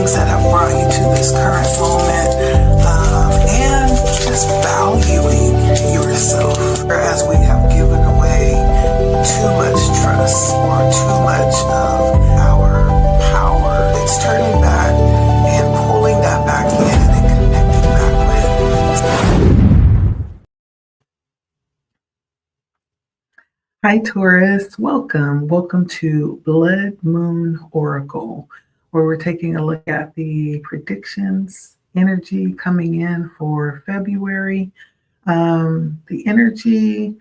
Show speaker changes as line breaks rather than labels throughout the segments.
things that have brought you to this current moment, and just valuing yourself, or as we have given away too much trust or too much of our power. It's turning back and pulling that back in and connecting back with. Hi Taurus, welcome to Blood Moon Oracle, where we're taking a look at the predictions, energy coming in for February, the energy,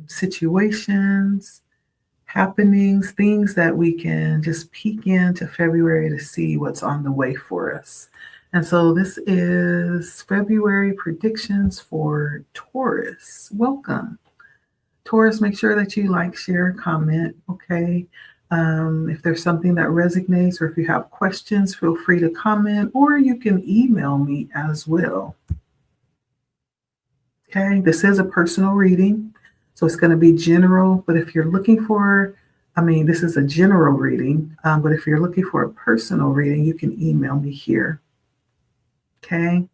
situations, happenings, things that we can just peek into February to see what's on the way for us. And so this is February predictions for Taurus. Welcome. Taurus, make sure that you like, share, comment, okay? If there's something that resonates or if you have questions, feel free to comment, or you can email me as well. Okay, this is a personal reading, so it's going to be general, but if you're looking for, this is a general reading, but if you're looking for a personal reading, you can email me here. Okay,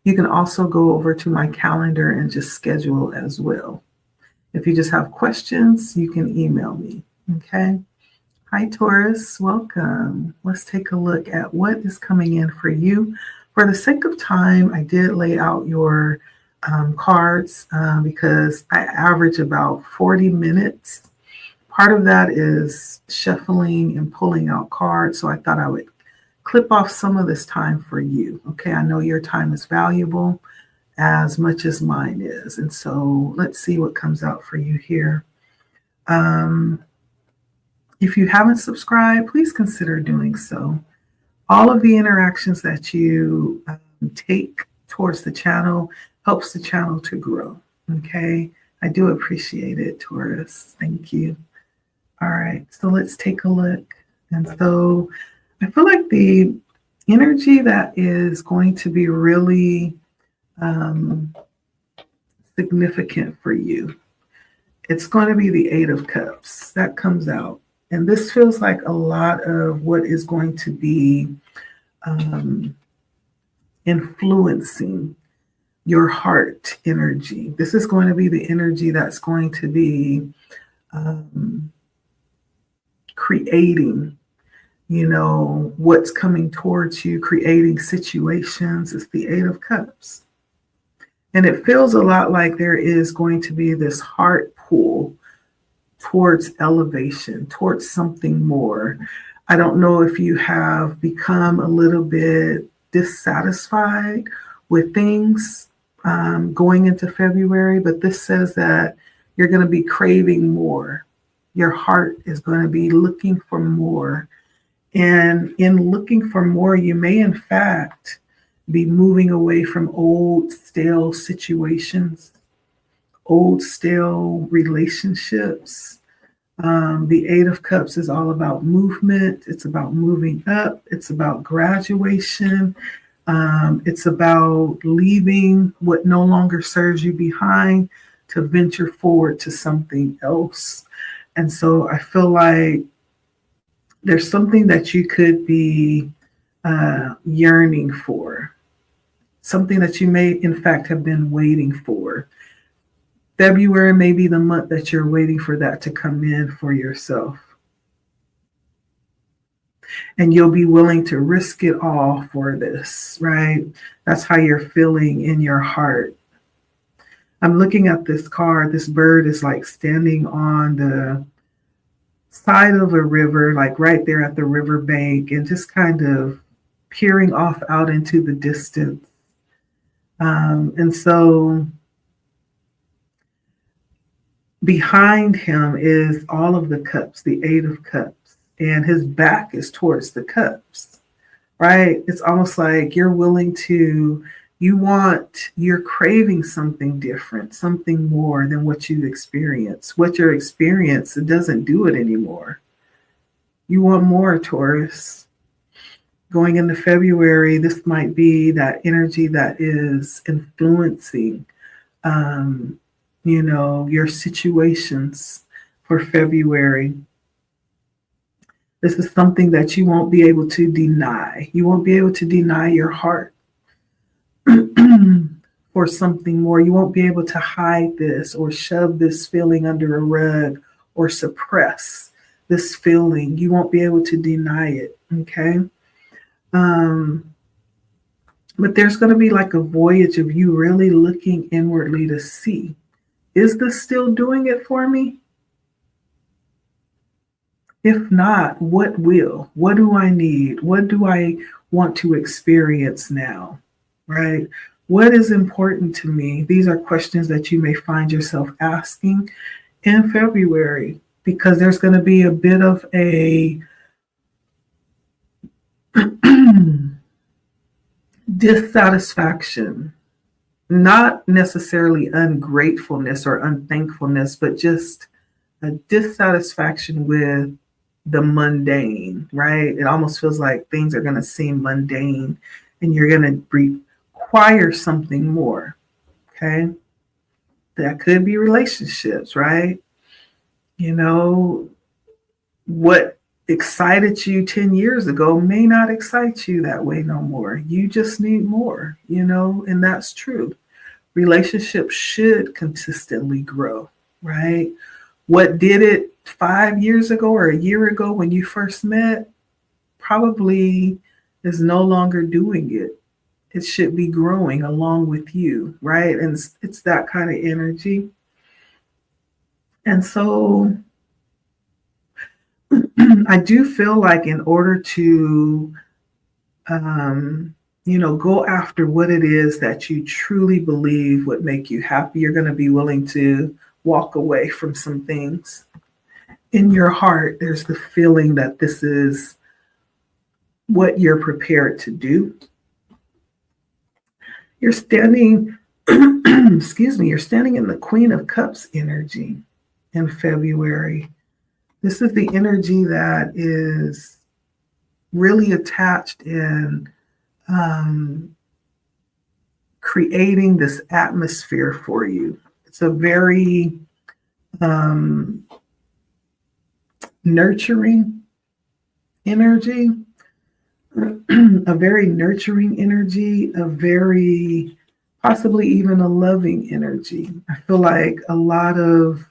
you can also go over to my calendar and just schedule as well. If you just have questions, you can email me. Okay. Hi, Taurus. Welcome. Let's take a look at what is coming in for you. For the sake of time, I did lay out your cards because I average about 40 minutes. Part of that is shuffling and pulling out cards. So I thought I would clip off some of this time for you. Okay. I know your time is valuable as much as mine is. And so let's see what comes out for you here. If you haven't subscribed, please consider doing so. All of the interactions that you take towards the channel helps the channel to grow. Okay. I do appreciate it, Taurus. Thank you. All right. So let's take a look. And so I feel like the energy that is going to be really significant for you, it's going to be the Eight of Cups that comes out. And this feels like a lot of what is going to be influencing your heart energy. This is going to be the energy that's going to be creating, what's coming towards you, creating situations. It's the Eight of Cups. And it feels a lot like there is going to be this heart pull towards elevation, towards something more. I don't know if you have become a little bit dissatisfied with things going into February, but this says that you're going to be craving more. Your heart is going to be looking for more. And in looking for more, you may in fact be moving away from old, stale situations, old, stale relationships. The Eight of Cups is all about movement. It's about moving up. It's about graduation. It's about leaving what no longer serves you behind to venture forward to something else. And so I feel like there's something that you could be yearning for, something that you may in fact have been waiting for. February may be the month that you're waiting for that to come in for yourself. And you'll be willing to risk it all for this, right? That's how you're feeling in your heart. I'm looking at this card. This bird is like standing on the side of a river, like right there at the river bank, and just kind of peering off out into the distance. And so behind him is all of the cups, the Eight of Cups, and his back is towards the cups, right? It's almost like you're craving something different, something more than what you've experienced. What you're experiencing, it doesn't do it anymore. You want more, Taurus. Going into February, this might be that energy that is influencing your situations for February. This is something that you won't be able to deny. You won't be able to deny your heart for something more. You won't be able to hide this or shove this feeling under a rug or suppress this feeling. You won't be able to deny it. Okay. But there's going to be like a voyage of you really looking inwardly to see, is this still doing it for me? If not, what will? What do I need? What do I want to experience now? Right? What is important to me? These are questions that you may find yourself asking in February, because there's going to be a bit of a dissatisfaction, not necessarily ungratefulness or unthankfulness, but just a dissatisfaction with the mundane, right? It almost feels like things are going to seem mundane and you're going to require something more. Okay. That could be relationships, right? You know, what excited you 10 years ago may not excite you that way no more. You just need more, and that's true. Relationships should consistently grow, right? What did it 5 years ago or a year ago when you first met probably is no longer doing it. It should be growing along with you, right? And it's that kind of energy. And so I do feel like in order to, go after what it is that you truly believe would make you happy, you're going to be willing to walk away from some things. In your heart, there's the feeling that this is what you're prepared to do. You're standing, you're standing in the Queen of Cups energy in February. This is the energy that is really attached in creating this atmosphere for you. It's a very nurturing energy, a very nurturing energy, a very possibly even a loving energy. I feel like a lot of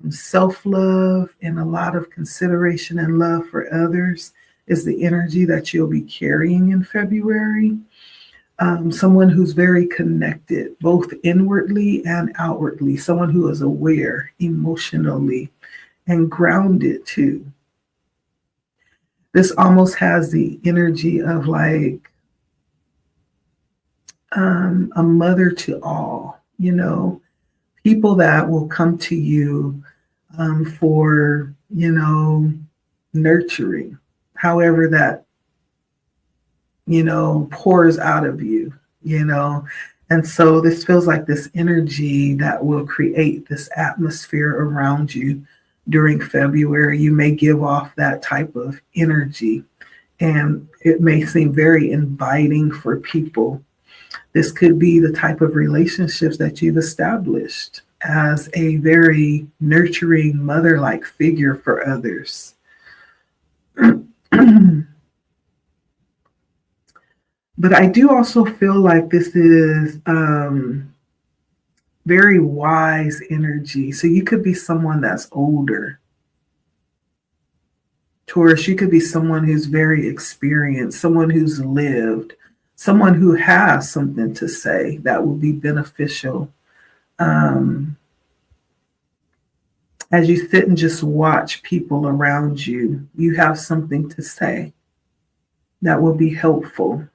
self-love and a lot of consideration and love for others is the energy that you'll be carrying in February. Someone who's very connected, both inwardly and outwardly, someone who is aware emotionally and grounded too. This almost has the energy of like a mother to all, people that will come to you for, nurturing, however that, pours out of you, And so this feels like this energy that will create this atmosphere around you during February. You may give off that type of energy, and it may seem very inviting for people. This could be the type of relationships that you've established as a very nurturing mother-like figure for others. But I do also feel like this is very wise energy. So you could be someone that's older. Taurus, you could be someone who's very experienced, someone who's lived, someone who has something to say that will be beneficial. As you sit and just watch people around you, you have something to say that will be helpful.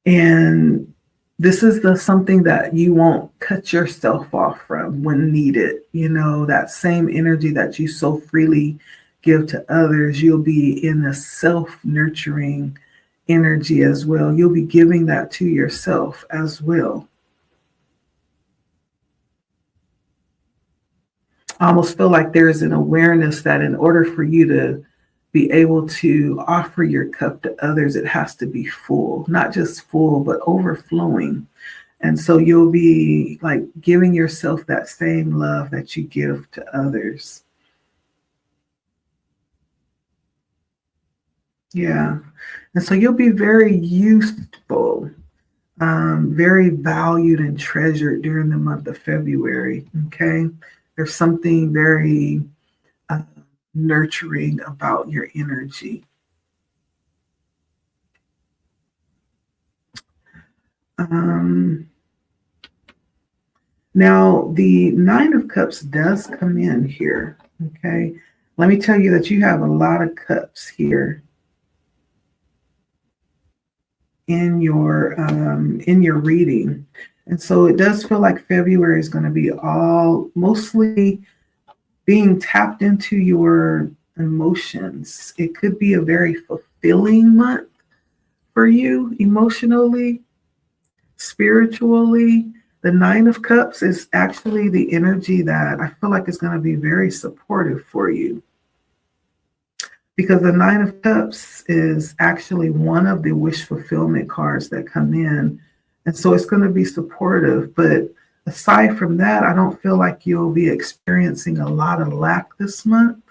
And this is something that you won't cut yourself off from when needed. That same energy that you so freely give to others, you'll be in a self-nurturing energy as well. You'll be giving that to yourself as well. I almost feel like there's an awareness that in order for you to be able to offer your cup to others, it has to be full, not just full, but overflowing. And so you'll be like giving yourself that same love that you give to others. Yeah. And so you'll be very useful, very valued and treasured during the month of February. Okay. There's something very uh, nurturing about your energy. Now, the Nine of Cups does come in here. Okay. Let me tell you that you have a lot of cups here in your reading. And so it does feel like February is going to be all mostly being tapped into your emotions. It could be a very fulfilling month for you emotionally, spiritually. The Nine of Cups is actually the energy that I feel like is going to be very supportive for you, because the Nine of Cups is actually one of the wish fulfillment cards that come in. And so it's going to be supportive. But aside from that, I don't feel like you'll be experiencing a lot of lack this month.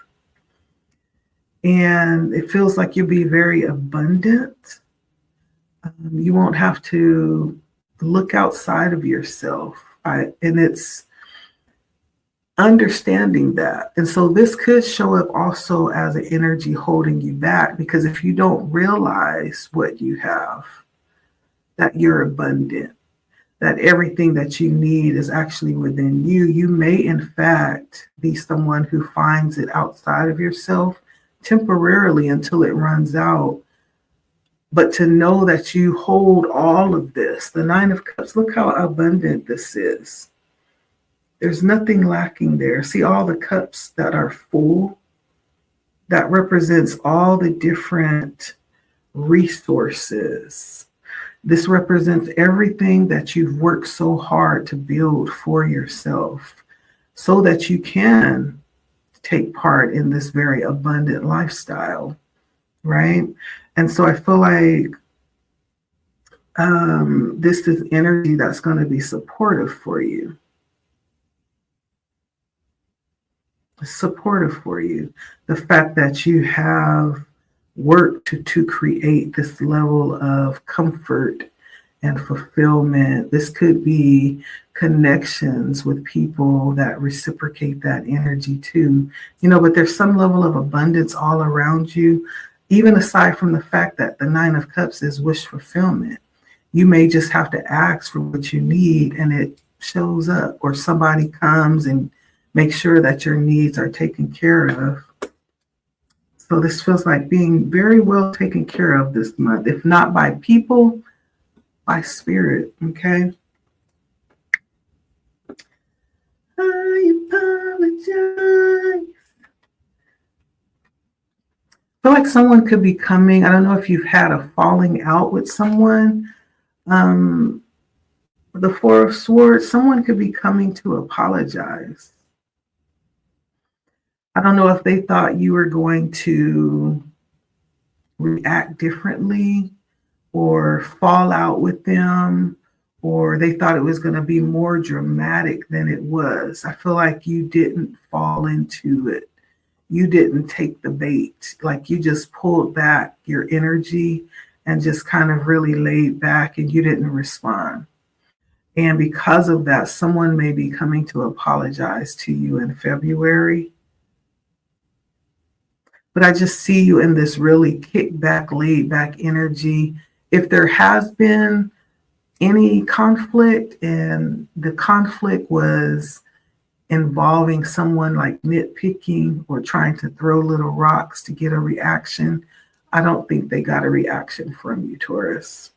And it feels like you'll be very abundant. You won't have to look outside of yourself. And it's understanding that. And so this could show up also as an energy holding you back, because if you don't realize what you have, that you're abundant, that everything that you need is actually within you, you may in fact be someone who finds it outside of yourself temporarily until it runs out. But to know that you hold all of this, the Nine of Cups, look how abundant this is. There's nothing lacking there. See all the cups that are full? That represents all the different resources. This represents everything that you've worked so hard to build for yourself so that you can take part in this very abundant lifestyle, right? And so I feel like this is energy that's going to be supportive for you. Supportive for you. The fact that you have worked to create this level of comfort and fulfillment. This could be connections with people that reciprocate that energy too. But there's some level of abundance all around you, even aside from the fact that the Nine of Cups is wish fulfillment. You may just have to ask for what you need and it shows up, or somebody comes and makes sure that your needs are taken care of. So this feels like being very well taken care of this month, if not by people, by spirit, okay? I apologize. I feel like someone could be coming. I don't know if you've had a falling out with someone. The Four of Swords, someone could be coming to apologize. I don't know if they thought you were going to react differently or fall out with them, or they thought it was going to be more dramatic than it was. I feel like you didn't fall into it. You didn't take the bait. Like you just pulled back your energy and just kind of really laid back and you didn't respond. And because of that, someone may be coming to apologize to you in February. But I just see you in this really kick back, laid back energy. If there has been any conflict and the conflict was involving someone like nitpicking or trying to throw little rocks to get a reaction, I don't think they got a reaction from you, Taurus.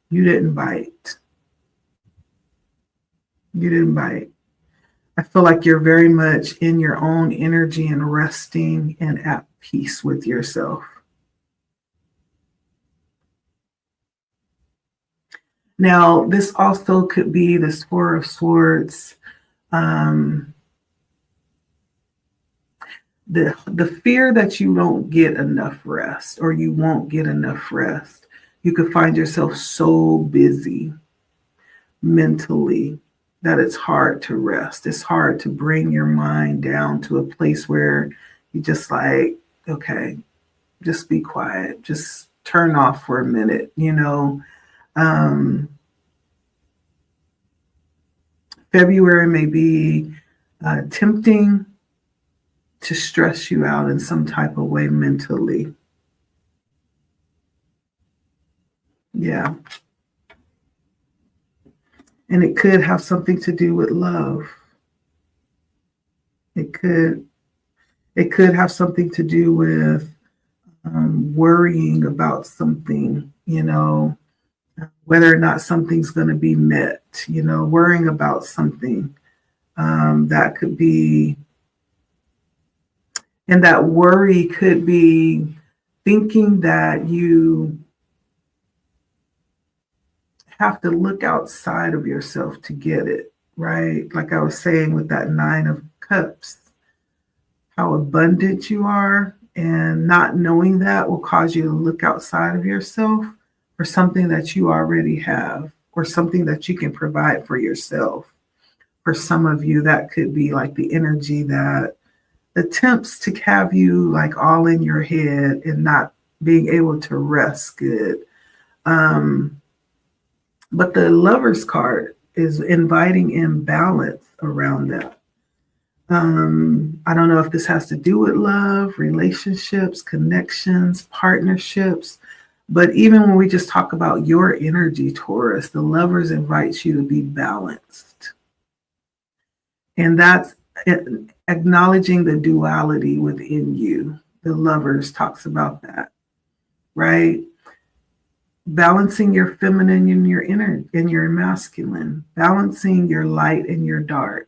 You didn't bite. You didn't bite. I feel like you're very much in your own energy and resting and at peace with yourself. Now, this also could be this Four of Swords. The fear that you don't get enough rest or you won't get enough rest. You could find yourself so busy mentally, that it's hard to rest. It's hard to bring your mind down to a place where you just like, okay, just be quiet, just turn off for a minute, February may be tempting to stress you out in some type of way mentally. Yeah. And it could have something to do with love. It could have something to do with worrying about something, whether or not something's going to be met, worrying about something that could be, and that worry could be thinking that you have to look outside of yourself to get it, right? Like I was saying with that 9 of Cups, how abundant you are, and not knowing that will cause you to look outside of yourself for something that you already have or something that you can provide for yourself. For some of you, that could be like the energy that attempts to have you like all in your head and not being able to rest good. But the Lover's card is inviting in balance around that. I don't know if this has to do with love, relationships, connections, partnerships, but even when we just talk about your energy, Taurus, the Lovers invites you to be balanced. And that's acknowledging the duality within you. The Lovers talks about that, right? Balancing your feminine and your inner and your masculine, balancing your light and your dark,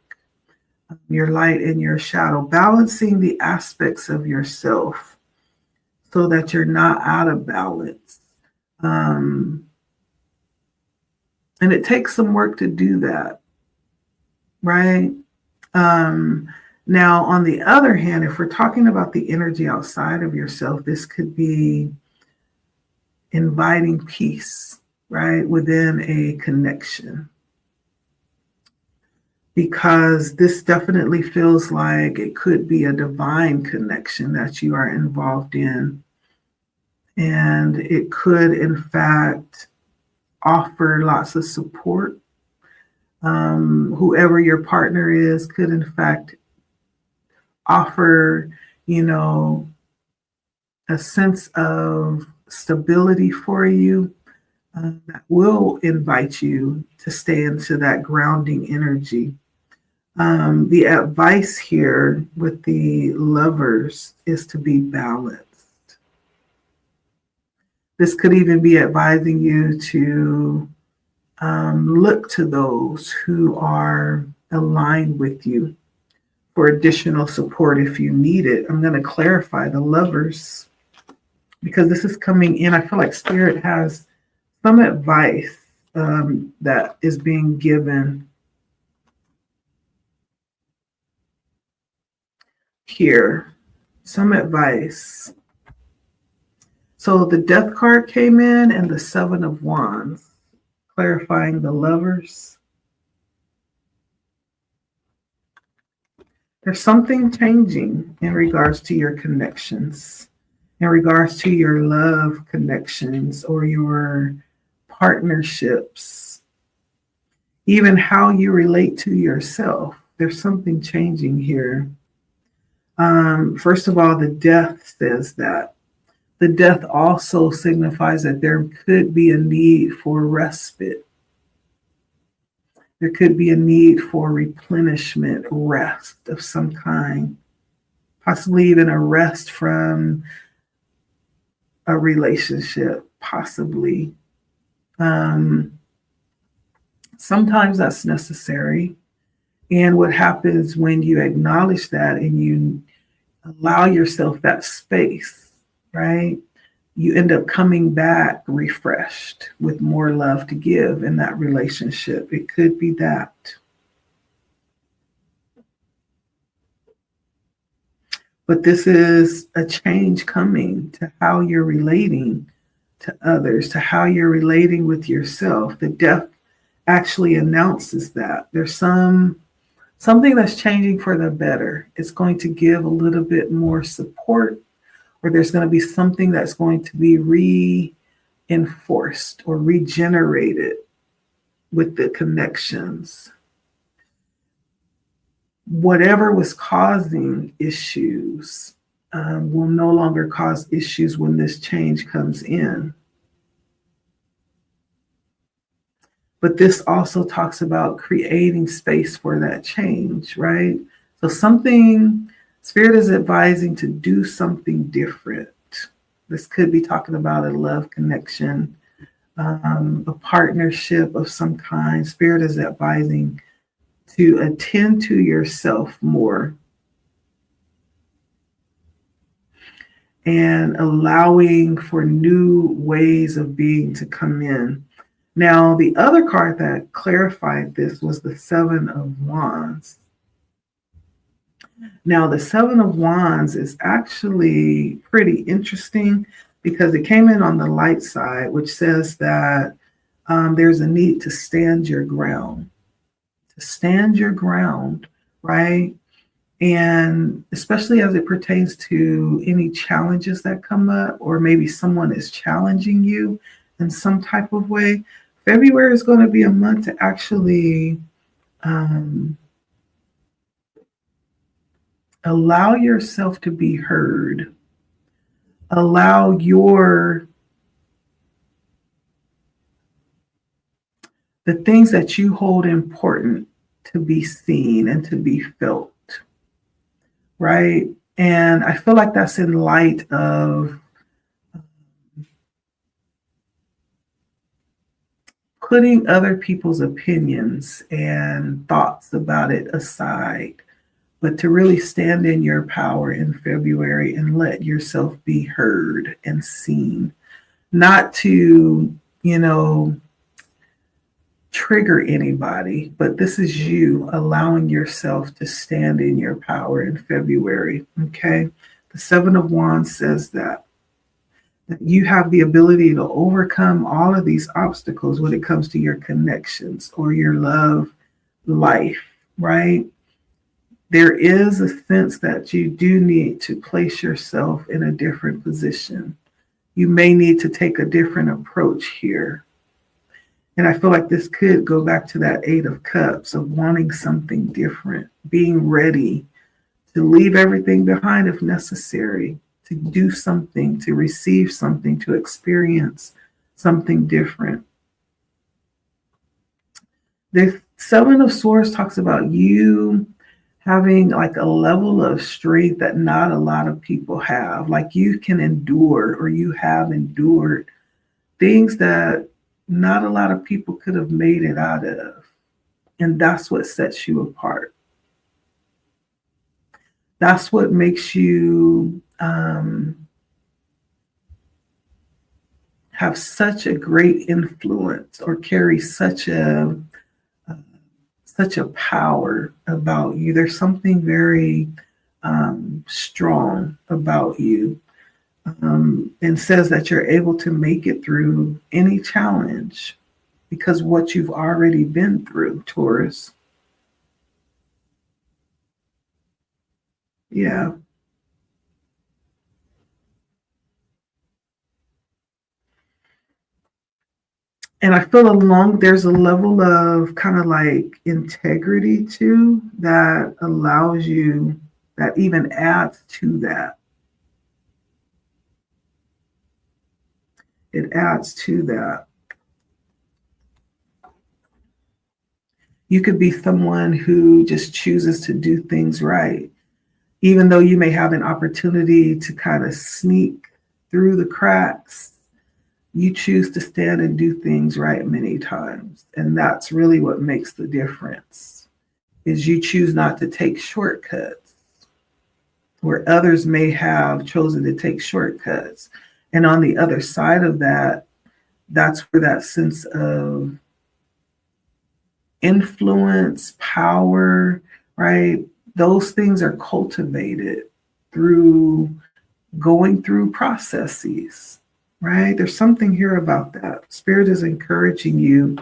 your light and your shadow, balancing the aspects of yourself so that you're not out of balance. And it takes some work to do that, right? Now, on the other hand, if we're talking about the energy outside of yourself, this could be inviting peace, right, within a connection. Because this definitely feels like it could be a divine connection that you are involved in. And it could, in fact, offer lots of support. Whoever your partner is could, in fact, offer, a sense of stability for you that will invite you to stay into that grounding energy. The advice here with the Lovers is to be balanced. This could even be advising you to look to those who are aligned with you for additional support if you need it. I'm going to clarify the Lovers because this is coming in. I feel like Spirit has some advice that is being given here. Some advice. So the Death card came in and the 7 of Wands, clarifying the Lovers. There's something changing in regards to your connections, in regards to your love connections or your partnerships, even how you relate to yourself. There's something changing here. First of all, the Death says that. The Death also signifies that there could be a need for respite. There could be a need for replenishment, rest of some kind, possibly even a rest from a relationship, possibly. Sometimes that's necessary. And what happens when you acknowledge that and you allow yourself that space, right? You end up coming back refreshed with more love to give in that relationship. It could be that. But this is a change coming to how you're relating to others, to how you're relating with yourself. The Death actually announces that there's something that's changing for the better. It's going to give a little bit more support, or there's going to be something that's going to be reinforced or regenerated with the connections. Whatever was causing issues will no longer cause issues when this change comes in. But this also talks about creating space for that change, right? So Spirit is advising to do something different. This could be talking about a love connection, a partnership of some kind. Spirit is advising to attend to yourself more and allowing for new ways of being to come in. Now, the other card that clarified this was the Seven of Wands. Now, the Seven of Wands is actually pretty interesting because it came in on the light side, which says that there's a need to stand your ground. To stand your ground, right? And especially as it pertains to any challenges that come up, or maybe someone is challenging you in some type of way, February is going to be a month to actually allow yourself to be heard. Allow the things that you hold important to be seen and to be felt, right? And I feel like that's in light of putting other people's opinions and thoughts about it aside, but to really stand in your power in February and let yourself be heard and seen. Not to, trigger anybody, but this is you allowing yourself to stand in your power in February. Okay. The Seven of Wands says that you have the ability to overcome all of these obstacles when it comes to your connections or your love life, right? There is a sense that you do need to place yourself in a different position. You may need to take a different approach here. And I feel like this could go back to that Eight of Cups of wanting something different, being ready to leave everything behind if necessary, to do something, to receive something, to experience something different. The Seven of Swords talks about you having like a level of strength that not a lot of people have. Like you can endure, or you have endured things that not a lot of people could have made it out of. And that's what sets you apart. That's what makes you have such a great influence, or carry such a power about you. There's something very strong about you, and says that you're able to make it through any challenge because what you've already been through, Taurus. Yeah. And I feel there's a level of kind of like integrity too that allows you, that even adds to that. It adds to that. You could be someone who just chooses to do things right, even though you may have an opportunity to kind of sneak through the cracks. You choose to stand and do things right many times. And that's really what makes the difference, is you choose not to take shortcuts where others may have chosen to take shortcuts. And on the other side of that, that's where that sense of influence, power, right? Those things are cultivated through going through processes, right? There's something here about that. Spirit is encouraging you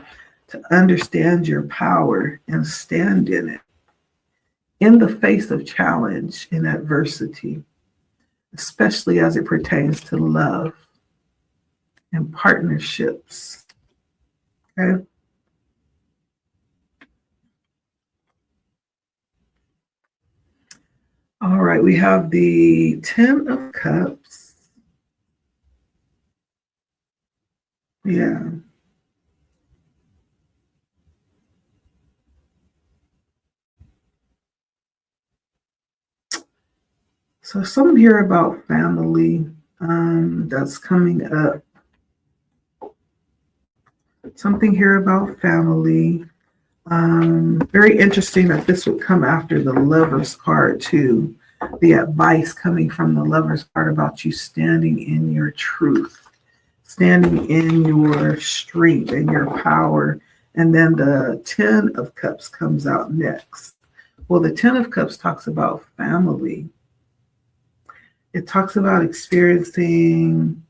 to understand your power and stand in it in the face of challenge and adversity, especially as it pertains to love and partnerships. Okay. All right, we have the 10 of Cups. Yeah. So some here about family that's coming up. Something here about family. Very interesting that this would come after the Lover's card too. The advice coming from the Lover's card about you standing in your truth, standing in your strength and your power. And then the 10 of Cups comes out next. Well, the 10 of Cups talks about family. It talks about experiencing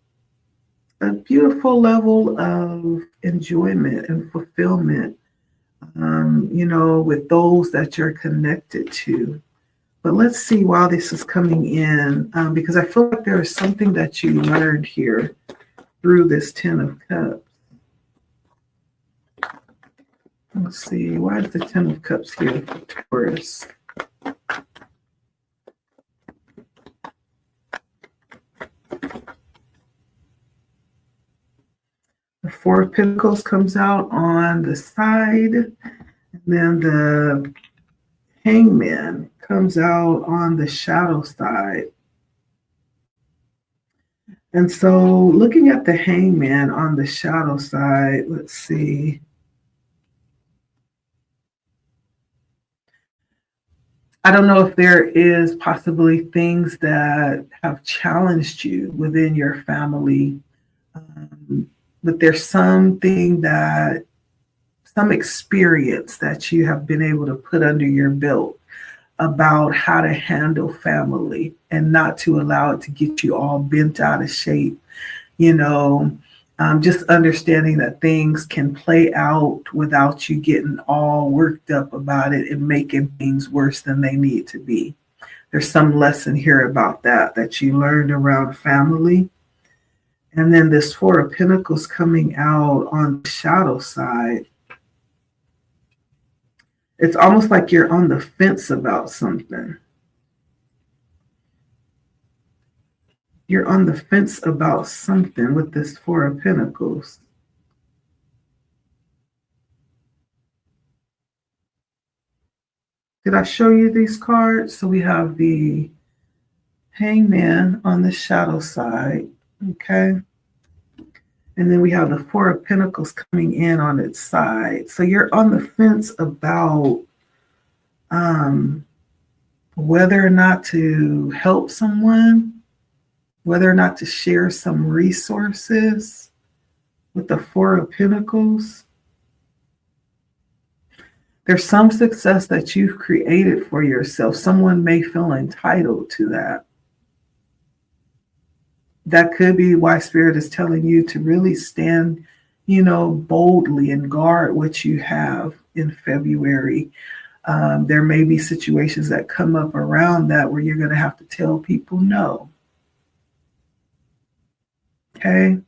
a beautiful level of enjoyment and fulfillment, with those that you're connected to. But let's see why this is coming in, because I feel like there is something that you learned here through this 10 of Cups. Let's see, why is the 10 of Cups here for Taurus? The 4 of Pentacles comes out on the side, and then the Hangman comes out on the shadow side. And so looking at the Hangman on the shadow side, let's see. I don't know if there is possibly things that have challenged you within your family, but there's some experience that you have been able to put under your belt about how to handle family and not to allow it to get you all bent out of shape. Just understanding that things can play out without you getting all worked up about it and making things worse than they need to be. There's some lesson here about that you learned around family. And then this 4 of Pentacles coming out on the shadow side. It's almost like you're on the fence about something. You're on the fence about something with this 4 of Pentacles. Did I show you these cards? So we have the Hangman on the shadow side, okay? And then we have the 4 of Pentacles coming in on its side. So you're on the fence about whether or not to help someone, whether or not to share some resources with the 4 of Pentacles. There's some success that you've created for yourself. Someone may feel entitled to that. That could be why Spirit is telling you to really stand, boldly and guard what you have in February. There may be situations that come up around that where you're going to have to tell people no. Okay.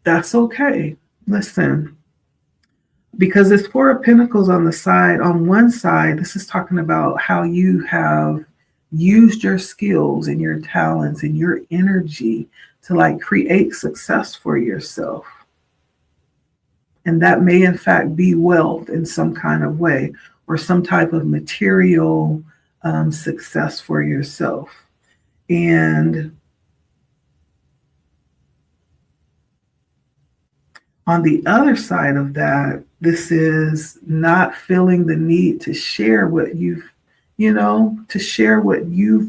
That's okay. Listen, because it's 4 of Pentacles on the side. On one side, this is talking about how you have used your skills and your talents and your energy to create success for yourself. And that may in fact be wealth in some kind of way or some type of material success for yourself. And on the other side of that, this is not feeling the need to share what you've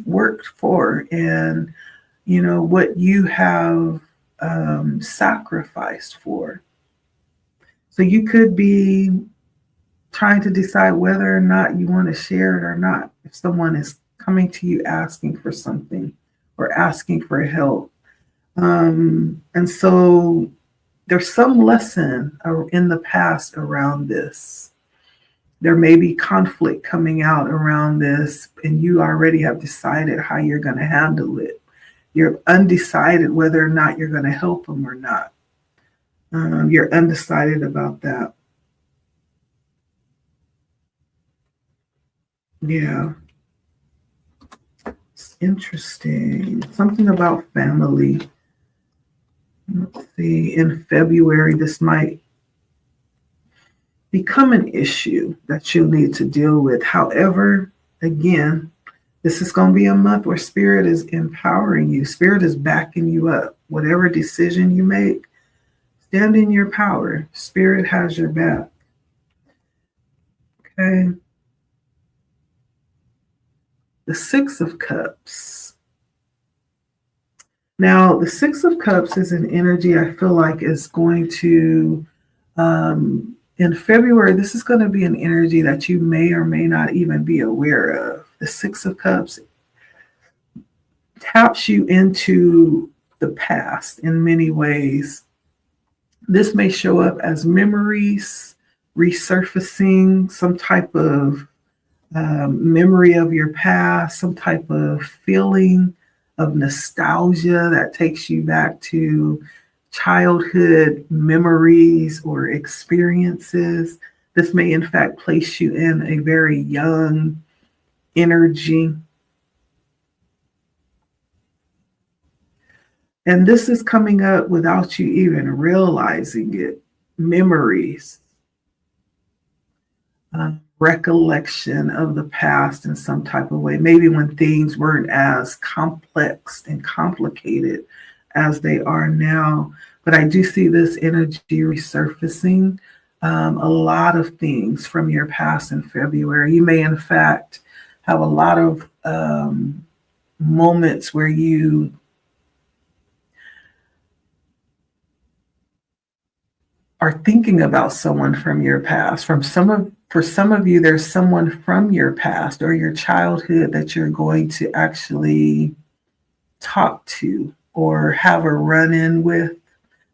worked for and, what you have sacrificed for. So you could be trying to decide whether or not you want to share it or not. If someone is coming to you asking for something or asking for help, And so there's some lesson in the past around this. There may be conflict coming out around this, and you already have decided how you're going to handle it. You're undecided whether or not you're going to help them or not. You're undecided about that. Yeah. It's interesting. Something about family. Let's see. In February, this might become an issue that you'll need to deal with. However, again, this is going to be a month where Spirit is empowering you. Spirit is backing you up. Whatever decision you make, stand in your power. Spirit has your back. Okay. The Six of Cups. Now, the Six of Cups is an energy I feel like is going to, in February, this is going to be an energy that you may or may not even be aware of. The Six of Cups taps you into the past in many ways. This may show up as memories, resurfacing some type of memory of your past, some type of feeling of nostalgia that takes you back to childhood memories or experiences. This may, in fact, place you in a very young energy. And this is coming up without you even realizing it. Memories, recollection of the past in some type of way, maybe when things weren't as complex and complicated as they are now. But I do see this energy resurfacing a lot of things from your past in February. You may, in fact, have a lot of moments where you are thinking about someone from your past. For some of you, there's someone from your past or your childhood that you're going to actually talk to or have a run-in with.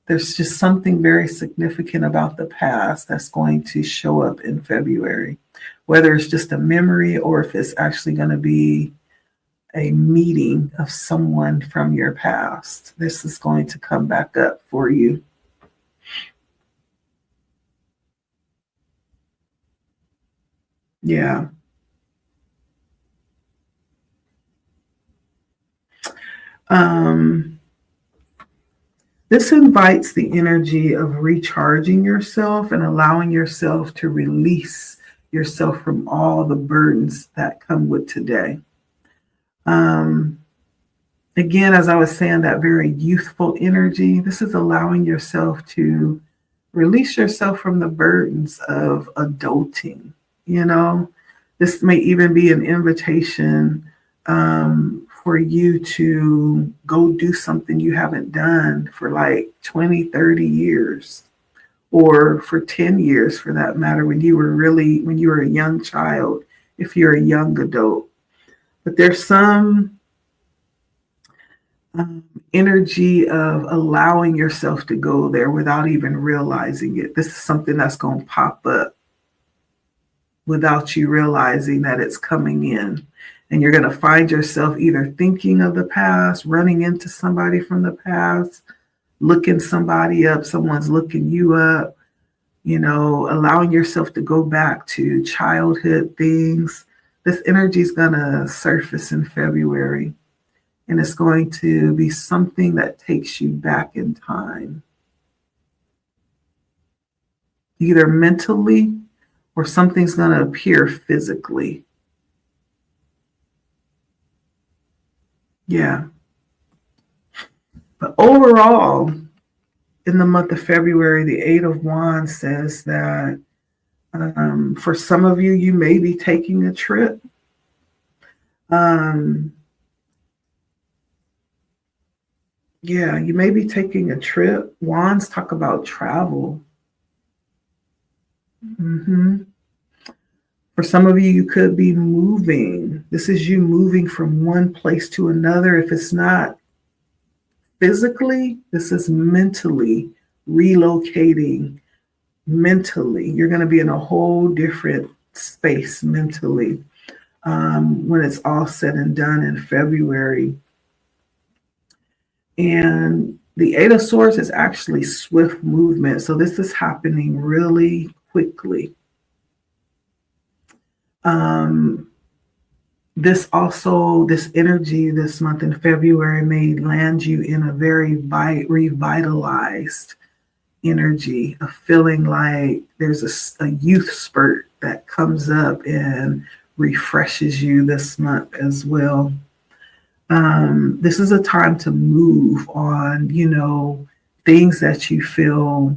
There's just something very significant about the past that's going to show up in February, whether it's just a memory or if it's actually going to be a meeting of someone from your past. This is going to come back up for you. Yeah. This invites the energy of recharging yourself and allowing yourself to release yourself from all the burdens that come with today. Again, as I was saying, that very youthful energy, this is allowing yourself to release yourself from the burdens of adulting. You know, this may even be an invitation for you to go do something you haven't done for like 20, 30 years, or for 10 years for that matter, when you were a young child, if you're a young adult. But there's some energy of allowing yourself to go there without even realizing it. This is something that's going to pop up without you realizing that it's coming in. And you're going to find yourself either thinking of the past, running into somebody from the past, looking somebody up, someone's looking you up, allowing yourself to go back to childhood things. This energy is going to surface in February, and it's going to be something that takes you back in time, either mentally or something's going to appear physically. Yeah. But overall, in the month of February, the Eight of Wands says that for some of you, you may be taking a trip. Yeah, you may be taking a trip. Wands talk about travel. For some of you, you could be moving. This is you moving from one place to another. If it's not physically, this is mentally relocating. Mentally, you're going to be in a whole different space mentally when it's all said and done in February. And the Eight of Swords is actually swift movement. So this is happening really quickly. This energy this month in February may land you in a very revitalized energy, of feeling like there's a youth spurt that comes up and refreshes you this month as well. This is a time to move on, things that you feel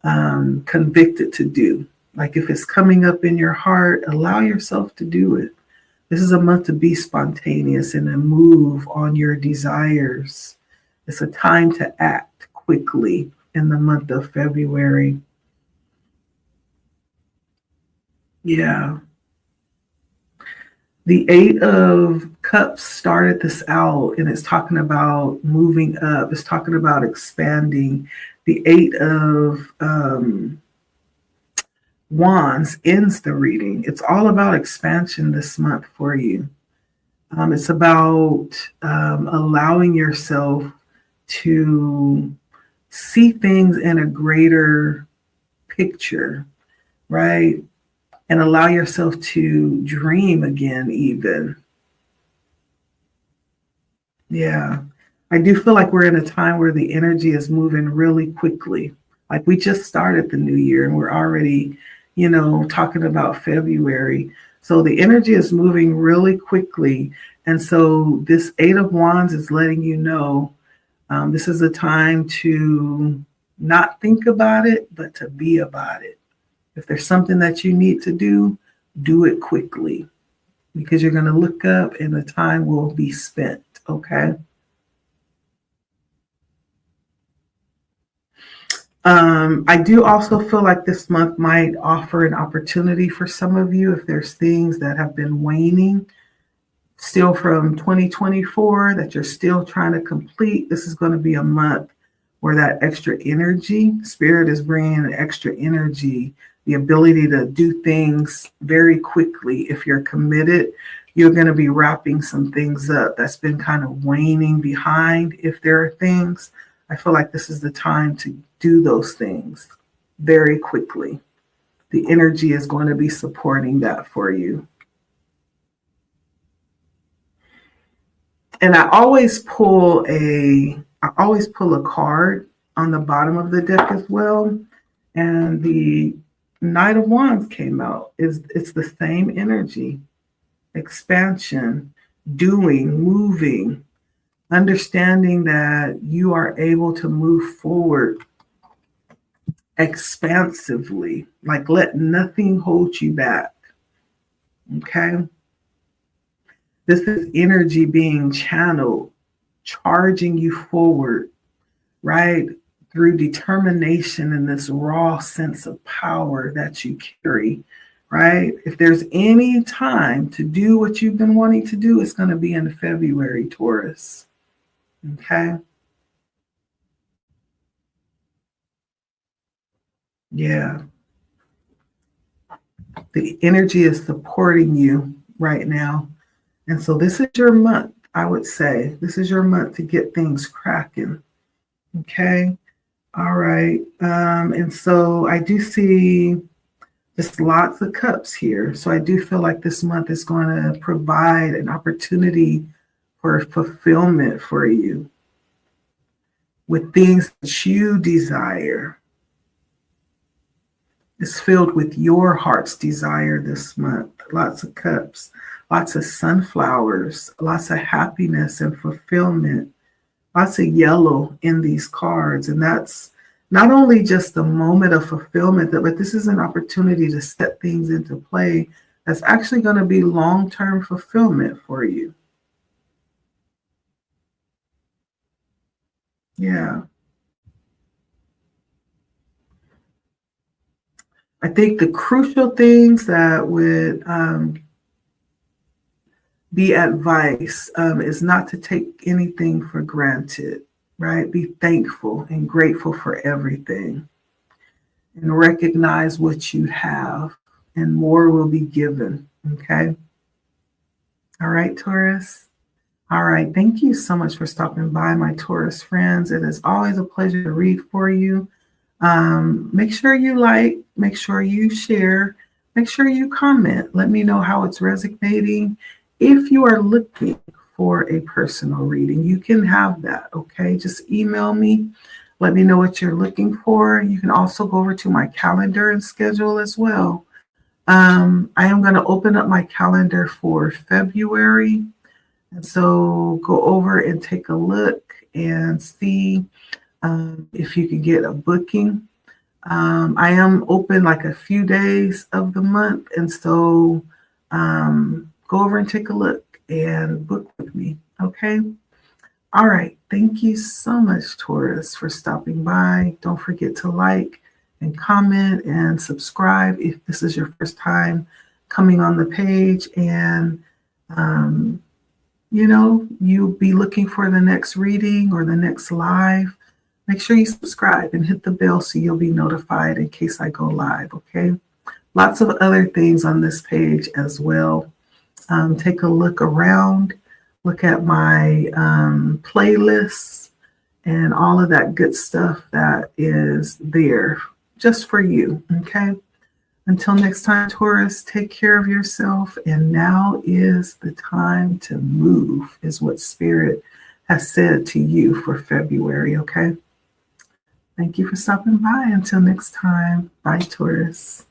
convicted to do. Like if it's coming up in your heart, allow yourself to do it. This is a month to be spontaneous and to move on your desires. It's a time to act quickly in the month of February. Yeah. The Eight of Cups started this out, and it's talking about moving up. It's talking about expanding. The Eight of Wands ends the reading. It's all about expansion this month for you. It's about allowing yourself to see things in a greater picture, right? And allow yourself to dream again, even. Yeah. I do feel like we're in a time where the energy is moving really quickly. Like we just started the new year and we're already, talking about February. So the energy is moving really quickly. And so this Eight of Wands is letting you know this is a time to not think about it, but to be about it. If there's something that you need to do it quickly, because you're going to look up and the time will be spent. Okay. I do also feel like this month might offer an opportunity for some of you if there's things that have been waning still from 2024 that you're still trying to complete. This is going to be a month where that extra energy, spirit is bringing an extra energy, the ability to do things very quickly. If you're committed, you're going to be wrapping some things up that's been kind of waning behind. If there are things, I feel like this is the time to do those things very quickly. The energy is going to be supporting that for you. And I always pull a card on the bottom of the deck as well. And the Knight of Wands came out. It's the same energy. Expansion, doing, moving, understanding that you are able to move forward expansively, like let nothing hold you back. Okay? This is energy being channeled, charging you forward, right? Through determination and this raw sense of power that you carry, right? If there's any time to do what you've been wanting to do, it's going to be in February, Taurus. Okay? Yeah. The energy is supporting you right now. And so this is your month, I would say. This is your month to get things cracking. Okay? All right. And so I do see just lots of cups here. So I do feel like this month is going to provide an opportunity for fulfillment for you with things that you desire. It's filled with your heart's desire this month. Lots of cups, lots of sunflowers, lots of happiness and fulfillment, lots of yellow in these cards. And that's not only just the moment of fulfillment, but this is an opportunity to set things into play that's actually going to be long-term fulfillment for you. Yeah. I think the crucial things that would be advice is not to take anything for granted. right? Be thankful and grateful for everything and recognize what you have, and more will be given. Okay. All right, Taurus. All right. Thank you so much for stopping by, my Taurus friends. It is always a pleasure to read for you. Make sure you like, make sure you share, make sure you comment. Let me know how it's resonating. If you are looking for a personal reading, you can have that. Okay. Just email me. Let me know what you're looking for. You can also go over to my calendar and schedule as well. I am going to open up my calendar for February. And so go over and take a look and see if you can get a booking. I am open like a few days of the month. And so go over and take a look and book with me. Okay. All right. Thank you so much, Taurus, for stopping by. Don't forget to like and comment and subscribe if this is your first time coming on the page. And, you'll be looking for the next reading or the next live. Make sure you subscribe and hit the bell so you'll be notified in case I go live. Okay. Lots of other things on this page as well. Take a look around. Look at my playlists and all of that good stuff that is there just for you. Okay. Until next time, Taurus, take care of yourself. And now is the time to move, is what Spirit has said to you for February. Okay. Thank you for stopping by. Until next time. Bye, Taurus.